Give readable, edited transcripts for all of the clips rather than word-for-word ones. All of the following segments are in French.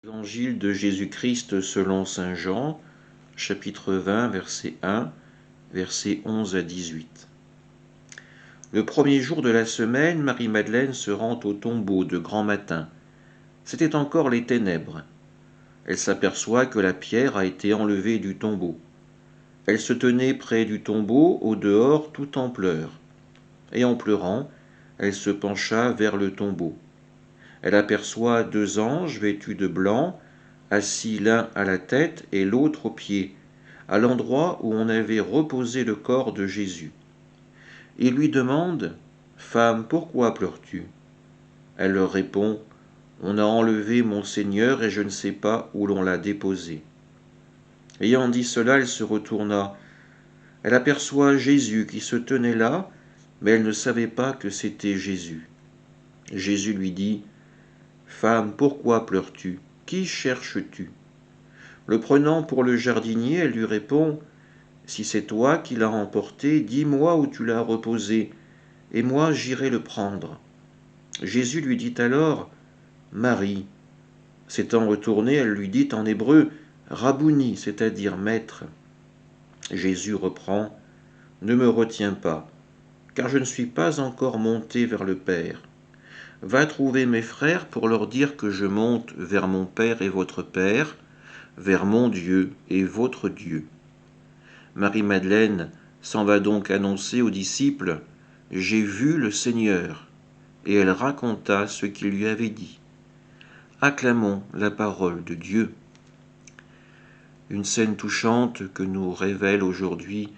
Évangile de Jésus-Christ selon saint Jean, chapitre 20, verset 1, versets 11 à 18. Le premier jour de la semaine, Marie-Madeleine se rend au tombeau de grand matin. C'était encore les ténèbres. Elle s'aperçoit que la pierre a été enlevée du tombeau. Elle se tenait près du tombeau, au dehors, tout en pleurs. Et en pleurant, elle se pencha vers le tombeau. Elle aperçoit deux anges vêtus de blanc, assis l'un à la tête et l'autre aux pieds, à l'endroit où on avait reposé le corps de Jésus. Ils lui demandent « Femme, pourquoi pleures-tu » Elle leur répond « On a enlevé mon Seigneur et je ne sais pas où l'on l'a déposé. » Ayant dit cela, elle se retourna. Elle aperçoit Jésus qui se tenait là, mais elle ne savait pas que c'était Jésus. Jésus lui dit « Femme, pourquoi pleures-tu ? Qui cherches-tu » Le prenant pour le jardinier, elle lui répond « Si c'est toi qui l'as emporté, dis-moi où tu l'as reposé, et moi j'irai le prendre. » Jésus lui dit alors « Marie ». S'étant retournée, elle lui dit en hébreu « Rabouni », c'est-à-dire maître. Jésus reprend « Ne me retiens pas, car je ne suis pas encore monté vers le Père. Va trouver mes frères pour leur dire que je monte vers mon Père et votre Père, vers mon Dieu et votre Dieu. » Marie-Madeleine s'en va donc annoncer aux disciples « J'ai vu le Seigneur » et elle raconta ce qu'il lui avait dit. Acclamons la parole de Dieu. Une scène touchante que nous révèle aujourd'hui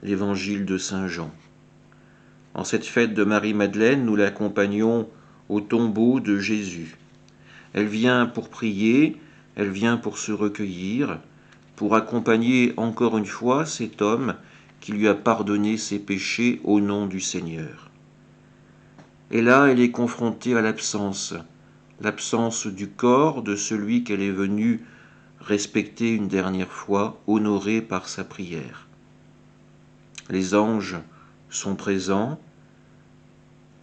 l'évangile de saint Jean. En cette fête de Marie-Madeleine, nous l'accompagnons au tombeau de Jésus. Elle vient pour prier, elle vient pour se recueillir, pour accompagner encore une fois cet homme qui lui a pardonné ses péchés au nom du Seigneur. Et là, elle est confrontée à l'absence du corps de celui qu'elle est venue respecter une dernière fois, honoré par sa prière. Les anges sont présents,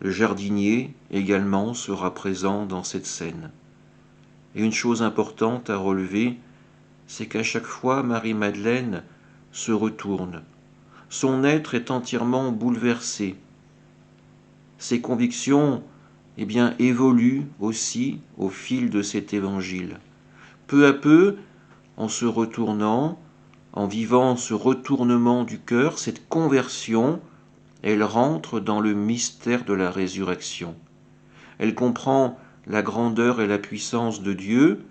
le jardinier également sera présent dans cette scène. Et une chose importante à relever, c'est qu'à chaque fois, Marie-Madeleine se retourne. Son être est entièrement bouleversé. Ses convictions, évoluent aussi au fil de cet évangile. Peu à peu, en se retournant, en vivant ce retournement du cœur, cette conversion, elle rentre dans le mystère de la résurrection. Elle comprend la grandeur et la puissance de Dieu,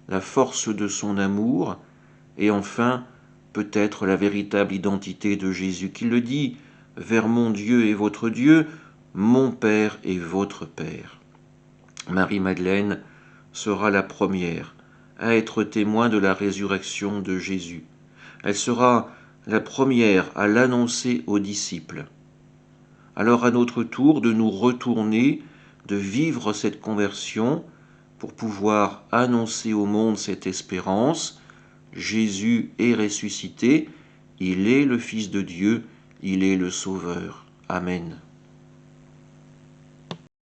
la force de son amour, et enfin, peut-être la véritable identité de Jésus qui le dit « Vers mon Dieu et votre Dieu, mon Père et votre Père ». Marie-Madeleine sera la première à être témoin de la résurrection de Jésus. Elle sera la première à l'annoncer aux disciples. Alors à notre tour de nous retourner, de vivre cette conversion pour pouvoir annoncer au monde cette espérance. Jésus est ressuscité, il est le Fils de Dieu, il est le Sauveur. Amen.